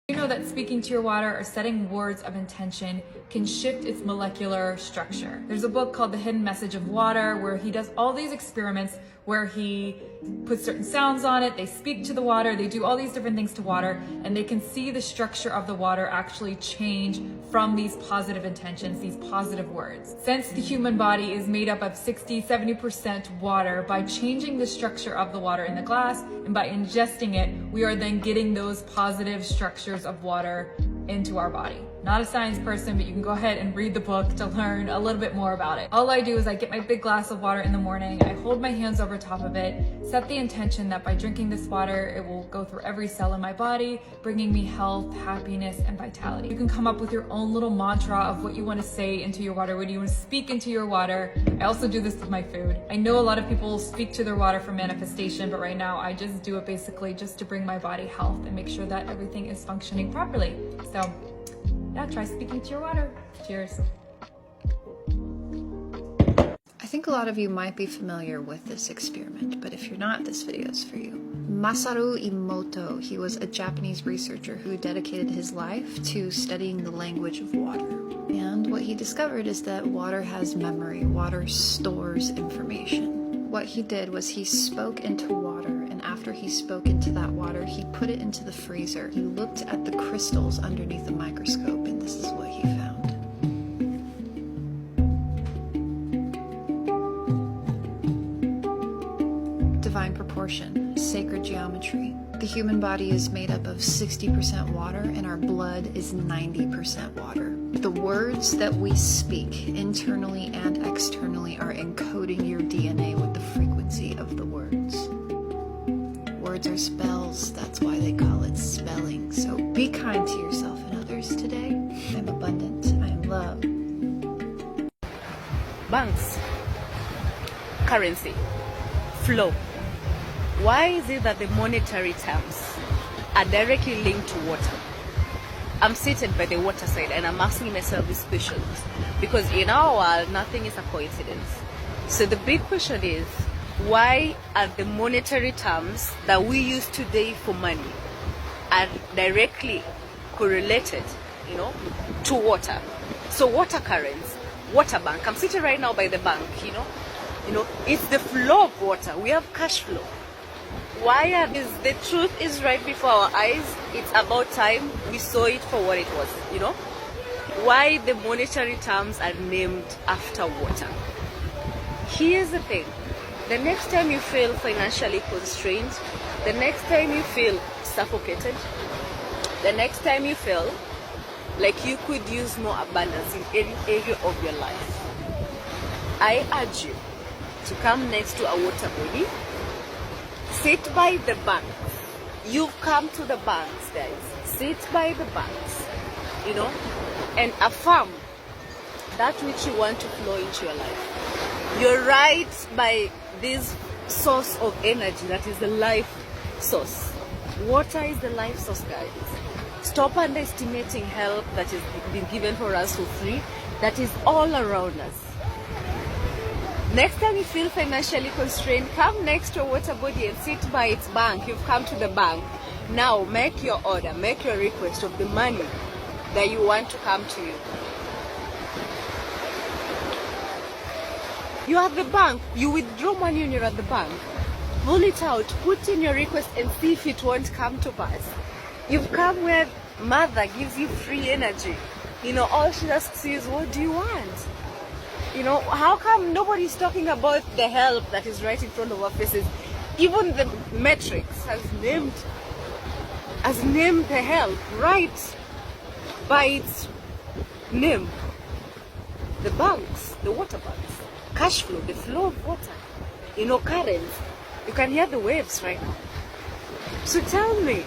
You know that speaking to your water or setting words of intention can shift its molecular structure. There's a book called The Hidden Message of Water where he does all these experiments where he puts certain sounds on it, they speak to the water, they do all these different things to water, and they can see the structure of the water actually change from these positive intentions, these positive words. Since the human body is made up of 60-70% water, by changing the structure of the water in the glass and by ingesting it, we are then getting those positive structures of water into our body. Not a science person, but you can go ahead and read the book to learn a little bit more about it. All I do is I get my big glass of water in the morning, I hold my hands over top of it, set the intention that by drinking this water, it will go through every cell in my body, bringing me health, happiness, and vitality. You can come up with your own little mantra of what you want to say into your water, what you want to speak into your water. I also do this with my food. I know a lot of people speak to their water for manifestation, but right now I just do it basically just to bring my body health and make sure that everything is functioning properly. So yeah, try speaking to your water. Cheers. I think a lot of you might be familiar with this experiment, but if you're not, this video is for you. Masaru Emoto, he was a Japanese researcher who dedicated his life to studying the language of water. And what he discovered is that water has memory, water stores information. What he did was he spoke into water, and after he spoke into that water, he put it into the freezer. He looked at the crystals underneath the microscope, and this is what he found. Divine proportion, sacred geometry. The human body is made up of 60% water, and our blood is 90% water. The words that we speak, internally and externally, are encoding your DNA with the frequency of the words. Words are spells, that's why they call it spelling. So be kind to yourself and others today. I'm abundant, I am love. Banks, currency, flow. Why is it that the monetary terms are directly linked to water? I'm seated by the water side and I'm asking myself these questions because in our world, nothing is a coincidence. So the big question is, why are the monetary terms that we use today for money are directly correlated, to water? So water currents, water bank. I'm sitting right now by the bank, it's the flow of water. We have cash flow. Why are this? The truth is right before our eyes. It's about time we saw it for what it was, Why the monetary terms are named after water. Here's the thing. The next time you feel financially constrained, the next time you feel suffocated, the next time you feel like you could use more abundance in any area of your life, I urge you to come next to a water body. Sit by the bank. You've come to the banks, guys. Sit by the banks, and affirm that which you want to flow into your life. You're right by this source of energy that is the life source. Water is the life source, guys. Stop underestimating help that is being given for us for free, that is all around us. Next time you feel financially constrained, come next to a water body and sit by its bank. You've come to the bank. Now make your order, make your request of the money that you want to come to you. You are at the bank, you withdraw money when you're at the bank. Pull it out, put in your request and see if it won't come to pass. You've come where mother gives you free energy. All she asks you is, what do you want? How come nobody's talking about the help that is right in front of our faces? Even the Matrix has named the help right by its name. The banks, the water banks, cash flow, the flow of water, currents. You can hear the waves right now. So tell me,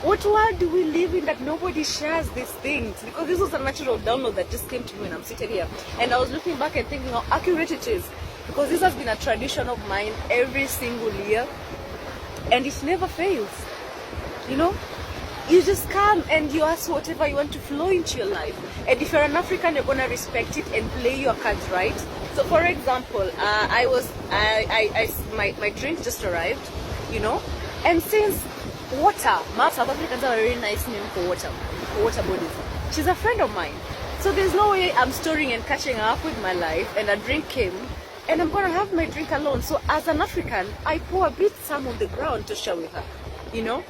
what world do we live in that nobody shares these things? Because this was a natural download that just came to me when I'm sitting here. And I was looking back and thinking how accurate it is. Because this has been a tradition of mine every single year. And it never fails. You just come and you ask whatever you want to flow into your life. And if you're an African, you're going to respect it and play your cards right. So for example, my drink just arrived, and since Water. South Africans have a very nice name for water bodies. She's a friend of mine. So there's no way I'm storing and catching up with my life and a drink came and I'm gonna have my drink alone. So as an African, I pour a bit some on the ground to share with her, you know.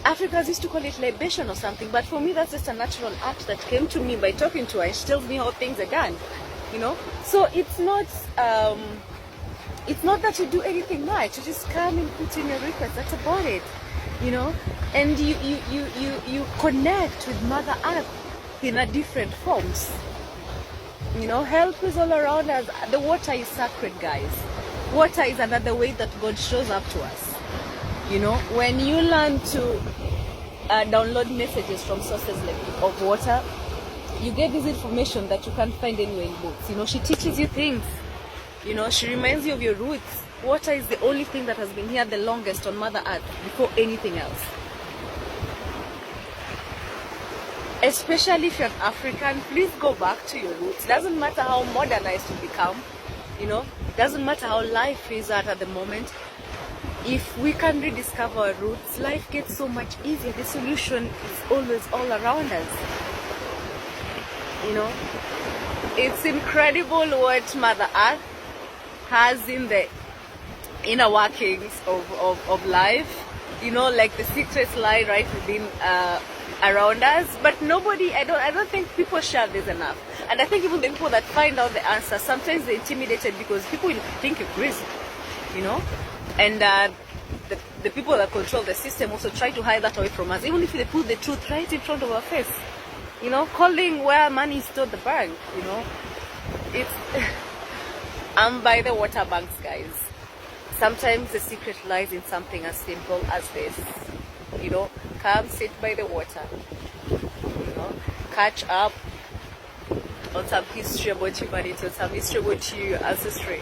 Africans used to call it libation or something, but for me that's just a natural act that came to me by talking to her. She tells me how things are done, you know. So it's not that you do anything much. You just come and put in your request. That's about it, you know. And you connect with Mother Earth in a different forms. You know, help is all around us. The water is sacred, guys. Water is another way that God shows up to us. You know, when you learn to download messages from sources of water, you get this information that you can't find anywhere in books. You know, she teaches you things. You know, she reminds you of your roots. Water is the only thing that has been here the longest on Mother Earth before anything else. Especially if you're an African, please go back to your roots. Doesn't matter how modernized you become, you know, doesn't matter how life is at the moment. If we can rediscover our roots, life gets so much easier. The solution is always all around us. You know, it's incredible what Mother Earth has in the inner workings of life. You know, like the secrets lie right within around us, but nobody, I don't think people share this enough. And I think even the people that find out the answer, sometimes they're intimidated because people think you're crazy, you know. And the people that control the system also try to hide that away from us, even if they put the truth right in front of our face, you know, calling where money is stored the bank, you know. It's I'm by the water banks, guys. Sometimes the secret lies in something as simple as this, you know. Come sit by the water, you know, catch up on some history about humanity, on some history about your ancestry.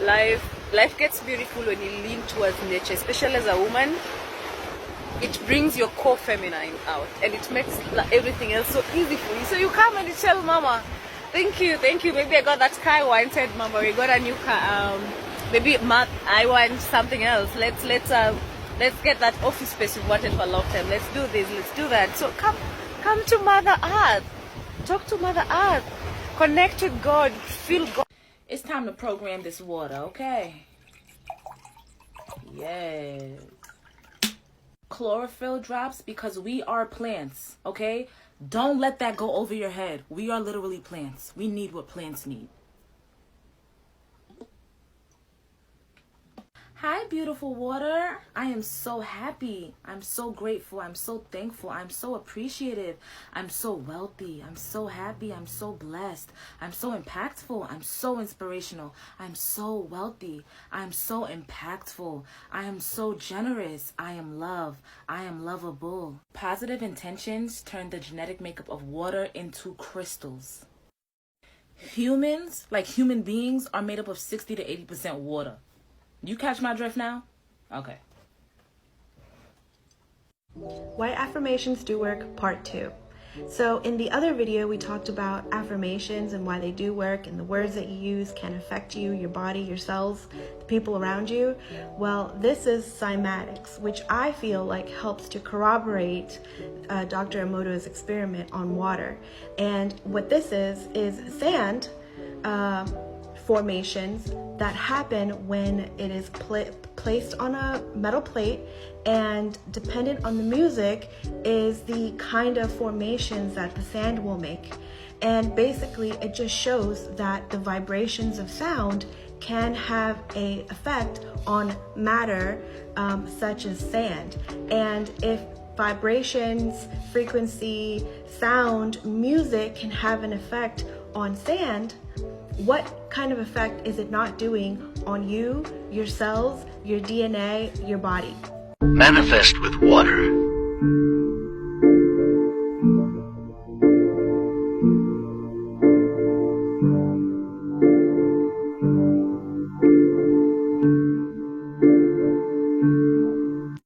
Life gets beautiful when you lean towards nature, especially as a woman. It brings your core feminine out and it makes everything else so easy for you. So you come and you tell Mama, thank you, maybe I got that car I wanted, Mama, we got a new car, maybe I want something else, let's get that office space we wanted for a long time, let's do this, let's do that. So come to Mother Earth, talk to Mother Earth, connect with God, feel God. It's time to program this water, okay? Yes. Chlorophyll drops because we are plants, okay? Don't let that go over your head. We are literally plants. We need what plants need. Hi, beautiful water. I am so happy. I'm so grateful. I'm so thankful. I'm so appreciative. I'm so wealthy. I'm so happy. I'm so blessed. I'm so impactful. I'm so inspirational. I'm so wealthy. I'm so impactful. I am so generous. I am love. I am lovable. Positive intentions turn the genetic makeup of water into crystals. Humans, like human beings, are made up of 60 to 80% water. You catch my drift now? Okay. Why affirmations do work, part 2. So in the other video, we talked about affirmations and why they do work and the words that you use can affect you, your body, your cells, the people around you. Well, this is cymatics, which I feel like helps to corroborate Dr. Emoto's experiment on water. And what this is sand formations that happen when it is placed on a metal plate, and dependent on the music is the kind of formations that the sand will make. And basically it just shows that the vibrations of sound can have an effect on matter such as sand. And if vibrations, frequency, sound, music can have an effect on sand, what kind of effect is it not doing on you, your cells, your DNA, your body? Manifest with water.